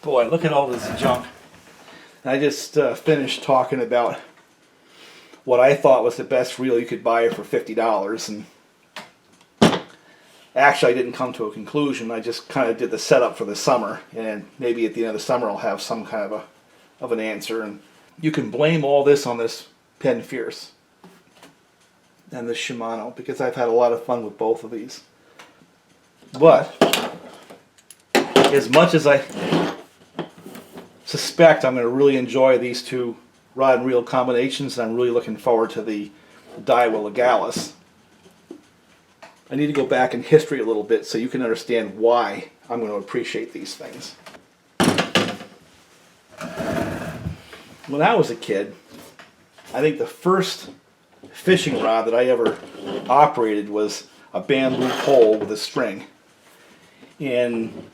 Boy, look at all this junk. I just finished talking about what I thought was the best reel you could buy for $50, and actually I didn't come to a conclusion. I just kind of did the setup for the summer, and maybe at the end of the summer I'll have some kind of an answer. And you can blame all this on this Penn Fierce and the Shimano, because I've had a lot of fun with both of these. But as much as I suspect I'm going to really enjoy these two rod and reel combinations, and I'm really looking forward to the Daiwa Legalis, I need to go back in history a little bit so you can understand why I'm going to appreciate these things. When I was a kid, I think the first fishing rod that I ever operated was a bamboo pole with a string. And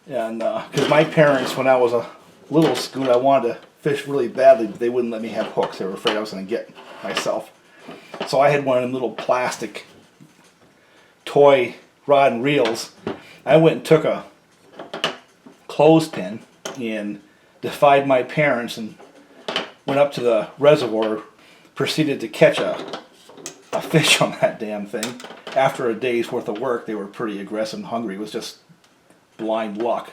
because my parents, when I was a little scoot, I wanted to fish really badly, but they wouldn't let me have hooks. They were afraid I was going to get myself. So I had one of them little plastic toy rod and reels. I went and took a clothespin and defied my parents and went up to the reservoir, proceeded to catch a fish on that damn thing. After a day's worth of work, they were pretty aggressive and hungry. It was just blind luck.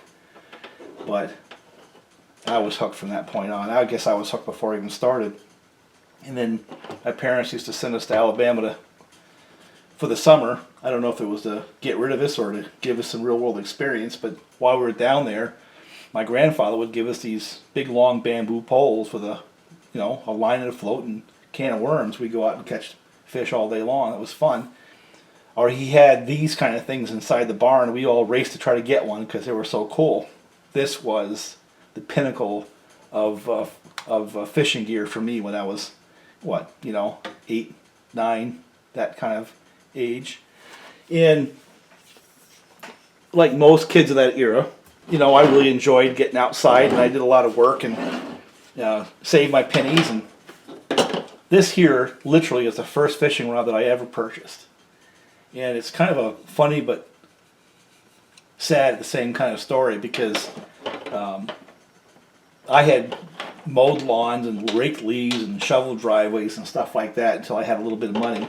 But I was hooked from that point on. I guess I was hooked before I even started. And then my parents used to send us to Alabama for the summer. I don't know if it was to get rid of us or to give us some real world experience, but while we were down there, my grandfather would give us these big long bamboo poles with a line and a float and a can of worms. We'd go out and catch fish all day long. It was fun. Or he had these kind of things inside the barn, and we all raced to try to get one because they were so cool. This was the pinnacle of fishing gear for me when I was, 8, 9, that kind of age. And like most kids of that era, I really enjoyed getting outside, and I did a lot of work and saved my pennies. And this here literally is the first fishing rod that I ever purchased. And it's kind of a funny but sad at the same kind of story, because I had mowed lawns and raked leaves and shoveled driveways and stuff like that until I had a little bit of money.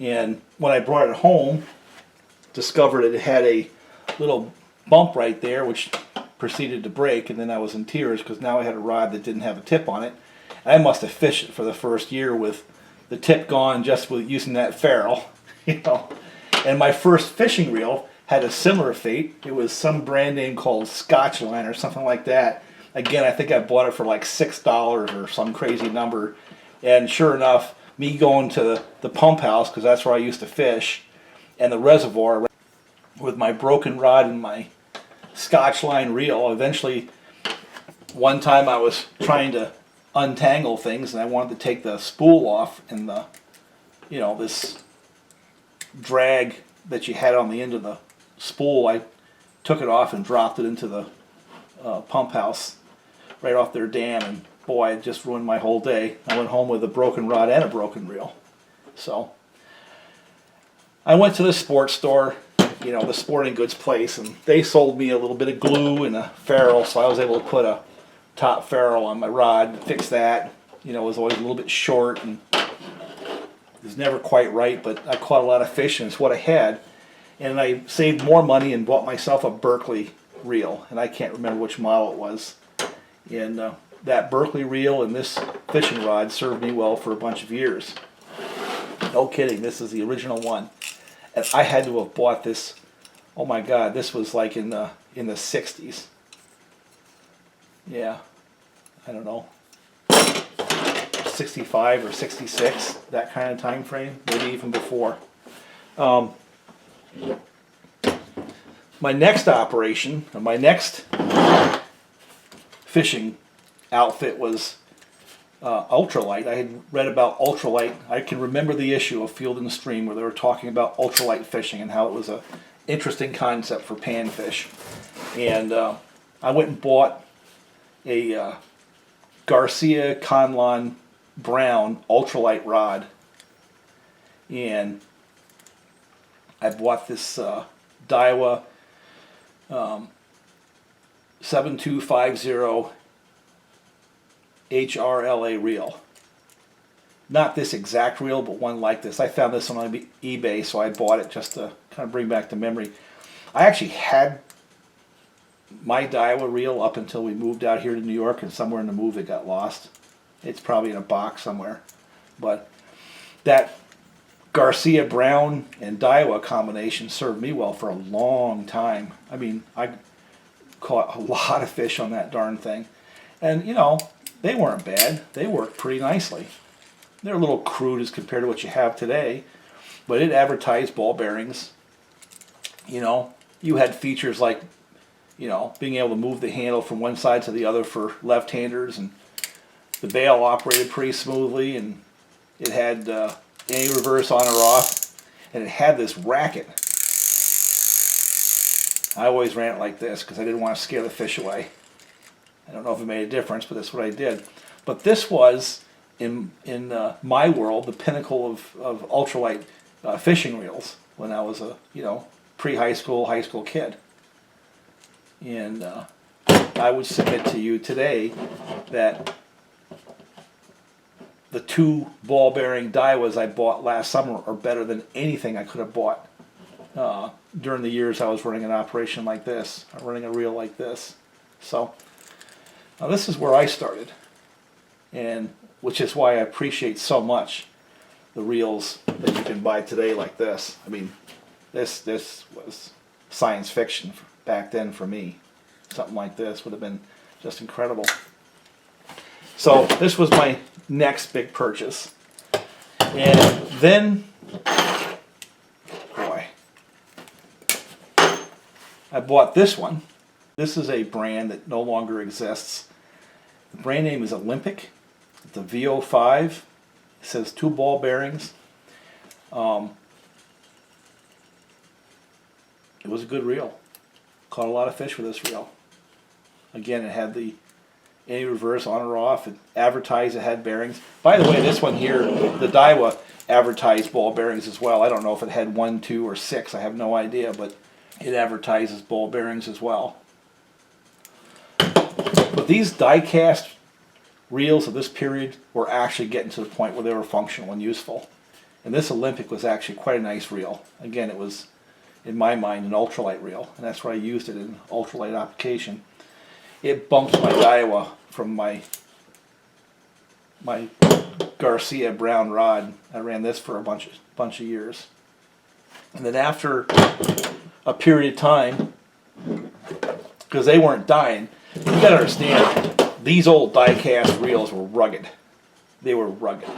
And when I brought it home, discovered it had a little bump right there, which proceeded to break, and then I was in tears because now I had a rod that didn't have a tip on it. I must have fished it for the first year with the tip gone just with using that ferrule, And my first fishing reel had a similar fate. It was some brand name called Scotchline or something like that. Again, I think I bought it for like $6 or some crazy number. And sure enough, me going to the pump house, because that's where I used to fish, and the reservoir with my broken rod and my Scotchline reel. Eventually, one time I was trying to untangle things, and I wanted to take the spool off, and this drag that you had on the end of the spool, I took it off and dropped it into the pump house right off their dam, and boy, it just ruined my whole day. I went home with a broken rod and a broken reel. So I went to the sports store, the sporting goods place, and they sold me a little bit of glue and a ferrule, so I was able to put a top ferrule on my rod and fix that. It was always a little bit short and it was never quite right, but I caught a lot of fish, and it's what I had. And I saved more money and bought myself a Berkeley reel, and I can't remember which model it was. And that Berkeley reel and this fishing rod served me well for a bunch of years. No kidding, this is the original one. And I had to have bought this, oh my God, this was like in the 60s. Yeah, I don't know, 65 or 66, that kind of time frame, maybe even before. My next operation, or my next fishing outfit was ultralight. I had read about ultralight. I can remember the issue of Field and Stream where they were talking about ultralight fishing and how it was an interesting concept for panfish. And I went and bought a Garcia Conlon Brown ultralight rod, and I bought this Daiwa 7250 HRLA reel. Not this exact reel, but one like this. I found this on eBay, so I bought it just to kind of bring back the memory. I actually had my Daiwa reel up until we moved out here to New York, and somewhere in the move it got lost. It's probably in a box somewhere. But that Garcia Brown and Daiwa combination served me well for a long time. I mean, I caught a lot of fish on that darn thing. And, you know, they weren't bad. They worked pretty nicely. They're a little crude as compared to what you have today, but it advertised ball bearings. You know, you had features like, you know, being able to move the handle from one side to the other for left-handers, and the bail operated pretty smoothly, and it had any reverse on or off, and it had this racket. I always ran it like this because I didn't want to scare the fish away. I don't know if it made a difference, but that's what I did. But this was, in my world, the pinnacle of ultralight fishing reels when I was a, you know, high school kid. And I would submit to you today that the two ball bearing Daiwas I bought last summer are better than anything I could have bought during the years I was running an operation like this, running a reel like this. So now this is where I started, and which is why I appreciate so much the reels that you can buy today like this. I mean, this was science fiction back then for me. Something like this would have been just incredible. So this was my next big purchase. And then, boy, I bought this one. This is a brand that no longer exists. The brand name is Olympic. It's a VO5. It says 2 ball bearings. It was a good reel. Caught a lot of fish with this reel. Again, it had the any reverse on or off. It advertised it had bearings. By the way, this one here, the Daiwa, advertised ball bearings as well. I don't know if it had 1, 2, or 6. I have no idea, but it advertises ball bearings as well. But these die-cast reels of this period were actually getting to the point where they were functional and useful. And this Olympic was actually quite a nice reel. Again, it was, in my mind, an ultralight reel, and that's where I used it in ultralight application. It bumped my Daiwa from my Garcia Brown rod. I ran this for a bunch of years. And then after a period of time, because they weren't dying, you got to understand, these old die-cast reels were rugged. They were rugged.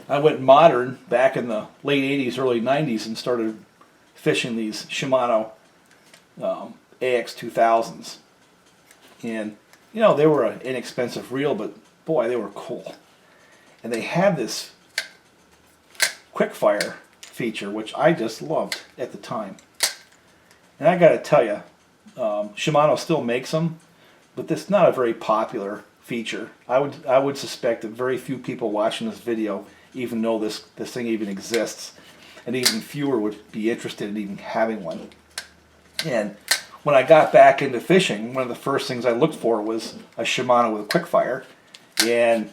I went modern back in the late 80s, early 90s and started fishing these Shimano AX2000s. And, you know, they were an inexpensive reel, but boy, they were cool. And they had this quickfire feature, which I just loved at the time. And I got to tell you, Shimano still makes them, but this is not a very popular feature. I would suspect that very few people watching this video even know this thing even exists, and even fewer would be interested in even having one. And when I got back into fishing, one of the first things I looked for was a Shimano with a quickfire, and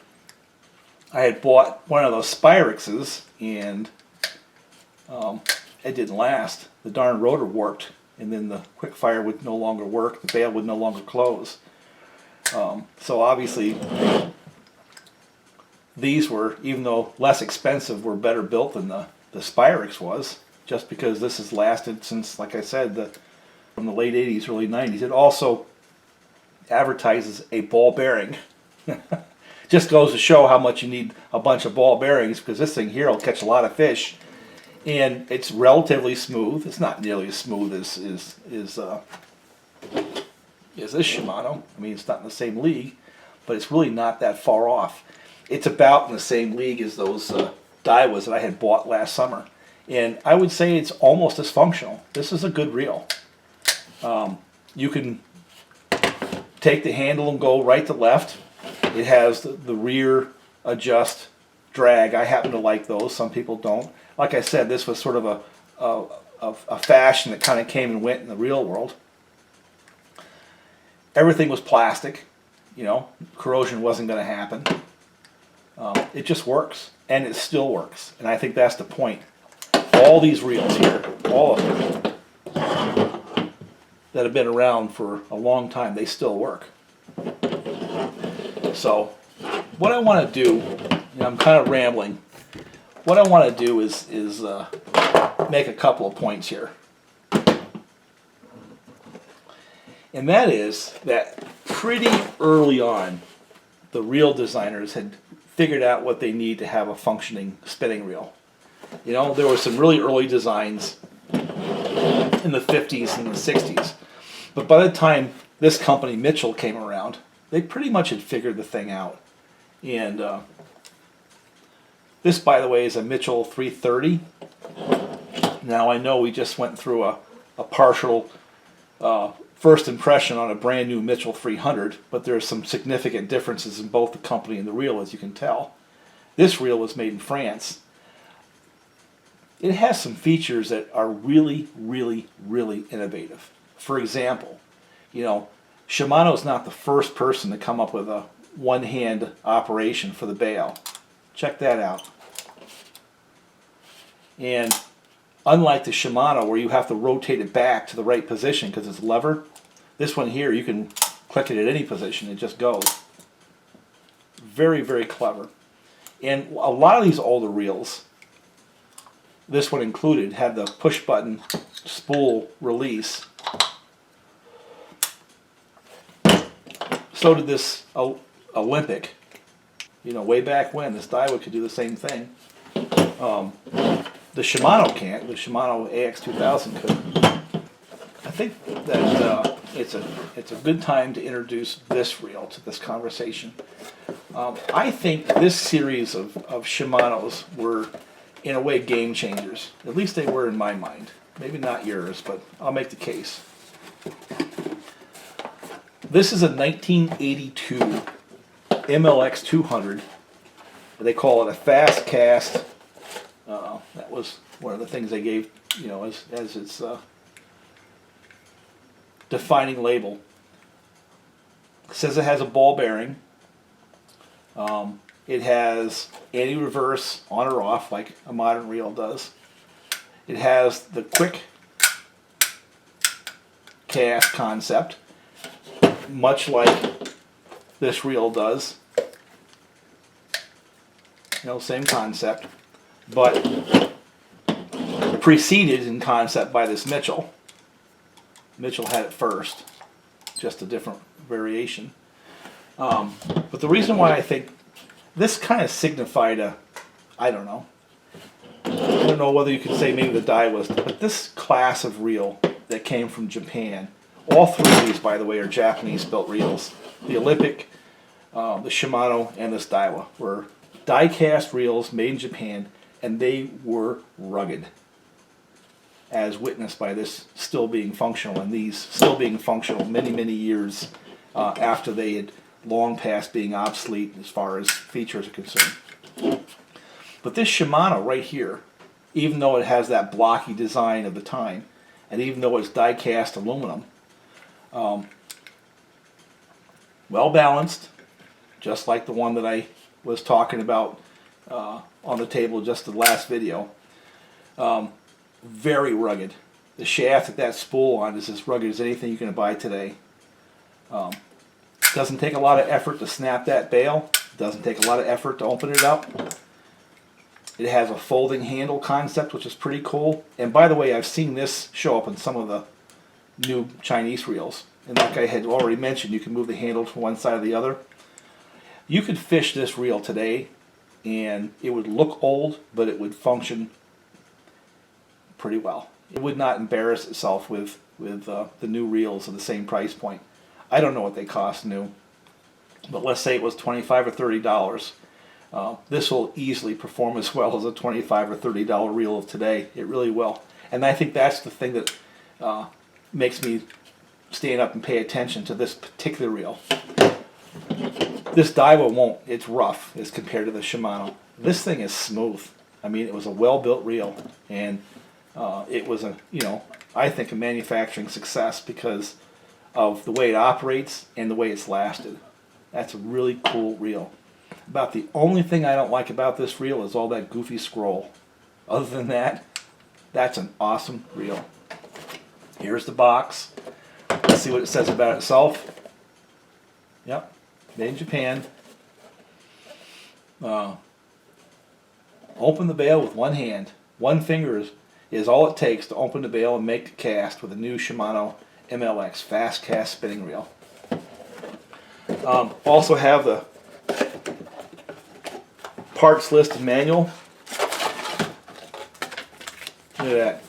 I had bought one of those Spyrexes, and it didn't last. The darn rotor warped, and then the quickfire would no longer work. The bail would no longer close. So obviously, these were, even though less expensive, were better built than the Spyrex was, just because this has lasted since, like I said, from the late 80s, early 90s. It also advertises a ball bearing. Just goes to show how much you need a bunch of ball bearings, because this thing here will catch a lot of fish. And it's relatively smooth. It's not nearly as smooth as this Shimano. I mean, it's not in the same league, but it's really not that far off. It's about in the same league as those Daiwas that I had bought last summer. And I would say it's almost as functional. This is a good reel. You can take the handle and go right to left. It has the rear adjust drag. I happen to like those. Some people don't. Like I said, this was sort of a fashion that kind of came and went in the real world. everything was plastic. You know, corrosion wasn't going to happen. It just works, and it still works. And I think that's the point. All these reels here, all of them, that have been around for a long time, they still work. So, what I want to do, you know, I'm kind of rambling. What I want to do is make a couple of points here. And that is that pretty early on, the reel designers had figured out what they need to have a functioning spinning reel. You know, there were some really early designs in the 50s and the 60s. But by the time this company, Mitchell, came around, they pretty much had figured the thing out. And this, by the way, is a Mitchell 330. Now, I know we just went through a partial first impression on a brand new Mitchell 300, but there's some significant differences in both the company and the reel, as you can tell. This reel was made in France. It has some features that are really, really, really innovative. For example, you know, Shimano's not the first person to come up with a one-hand operation for the bail. Check that out. And unlike the Shimano, where you have to rotate it back to the right position because it's lever, this one here, you can click it at any position, it just goes. Very, very clever. And a lot of these older reels, this one included, had the push button spool release. So did this Olympic. You know, way back when, this Daiwa could do the same thing. The Shimano can't. The Shimano AX2000 could. I think that it's a good time to introduce this reel to this conversation. I think this series of Shimanos were, in a way, game changers. At least they were in my mind. Maybe not yours, but I'll make the case. This is a 1982 MLX200. They call it a fast cast. That was one of the things they gave, you know, as its defining label. It says it has a ball bearing. It has anti-reverse on or off like a modern reel does. It has the quick cast concept, much like this reel does. You know, same concept, but preceded in concept by this Mitchell. Mitchell had it first, just a different variation. But the reason why I think this kind of signified I don't know whether you could say maybe the Daiwa, but this class of reel that came from Japan, all three of these, by the way, are Japanese built reels. The Olympic, the Shimano, and this Daiwa were die-cast reels made in Japan, and they were rugged, as witnessed by this still being functional, and these still being functional many, many years after they had long past being obsolete as far as features are concerned. But this Shimano right here, even though it has that blocky design of the time, and even though it's die-cast aluminum, well balanced, just like the one that I was talking about on the table just the last video. Very rugged. The shaft that spool on is as rugged as anything you can buy today. Doesn't take a lot of effort to snap that bail. Doesn't take a lot of effort to open it up. It has a folding handle concept, which is pretty cool. And by the way, I've seen this show up in some of the new Chinese reels. And like I had already mentioned, you can move the handle from one side or the other. You could fish this reel today, and it would look old, but it would function pretty well. It would not embarrass itself with the new reels of the same price point. I don't know what they cost new, but let's say it was $25 or $30. This will easily perform as well as a $25 or $30 reel of today. It really will. And I think that's the thing that makes me stand up and pay attention to this particular reel. This Daiwa won't. It's rough as compared to the Shimano. This thing is smooth. I mean, it was a well-built reel, and it was I think a manufacturing success because of the way it operates and the way it's lasted. That's a really cool reel. About the only thing I don't like about this reel is all that goofy scroll. Other than that, that's an awesome reel. Here's the box. Let's see what it says about itself. Yep, made in Japan. Open the bail with one hand. One finger is all it takes to open the bail and make the cast with a new Shimano MLX fast cast spinning reel. Also have the parts list and manual. Look at that.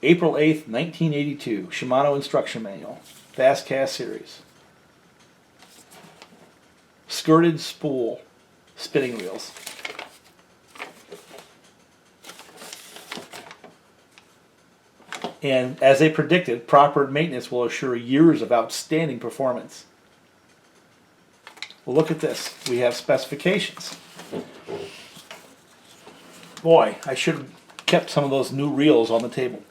April 8th, 1982, Shimano instruction manual, fast cast series. Skirted spool spinning reels. And as they predicted, proper maintenance will assure years of outstanding performance. Well, look at this. We have specifications. Boy, I should have kept some of those new reels on the table.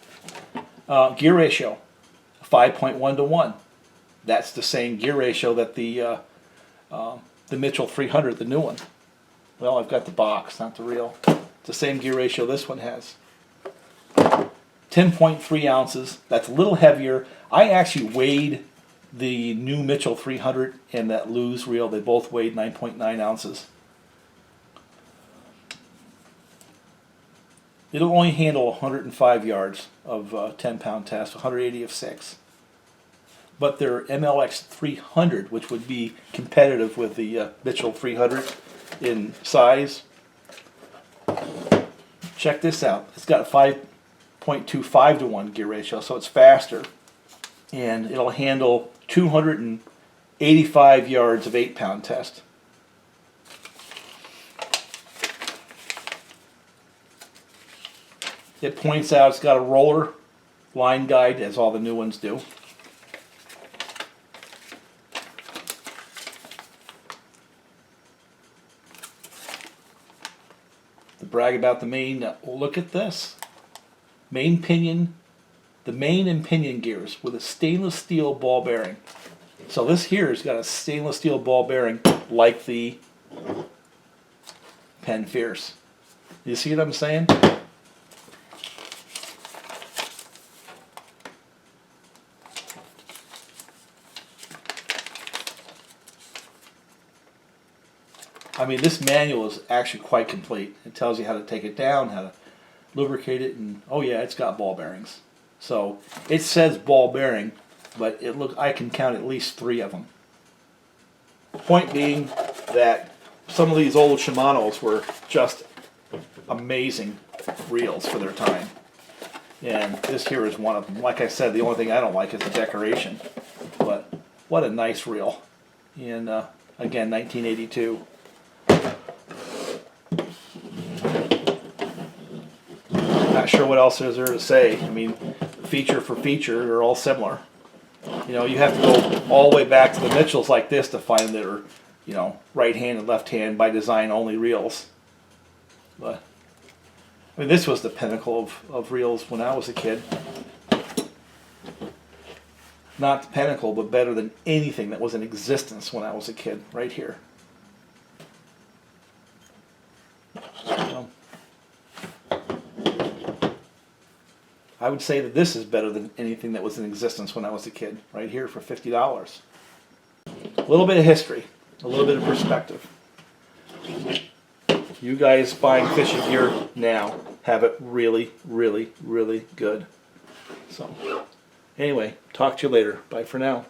Gear ratio, 5.1 to 1. That's the same gear ratio that the Mitchell 300, the new one. Well, I've got the box, not the reel. It's the same gear ratio this one has. 10.3 ounces. That's a little heavier. I actually weighed the new Mitchell 300 and that Lew's reel. They both weighed 9.9 ounces. It'll only handle 105 yards of 10-pound test, 180 of 6. But their MLX200, which would be competitive with the Mitchell 300 in size. Check this out. It's got a 5.25 to 1 gear ratio, so it's faster. And it'll handle 285 yards of 8-pound test. It points out it's got a roller line guide, as all the new ones do. To brag about the main, look at this. Main pinion, the main and pinion gears with a stainless steel ball bearing. So this here has got a stainless steel ball bearing like the Penn Fierce. You see what I'm saying? I mean, this manual is actually quite complete. It tells you how to take it down, how to lubricate it, and oh yeah, it's got ball bearings. So it says ball bearing, but I can count at least 3 of them. Point being that some of these old Shimanos were just amazing reels for their time. And this here is one of them. Like I said, the only thing I don't like is the decoration. But what a nice reel. And again, 1982. Not sure what else is there to say. I mean, feature for feature, they're all similar. You know, you have to go all the way back to the Mitchells like this to find that are, you know, right hand and left hand by design only reels. But I mean, this was the pinnacle of reels when I was a kid. Not the pinnacle, but better than anything that was in existence when I was a kid, right here. I would say that this is better than anything that was in existence when I was a kid, right here for $50. A little bit of history, a little bit of perspective. You guys buying fishing gear now have it really, really, really good. So, anyway, talk to you later. Bye for now.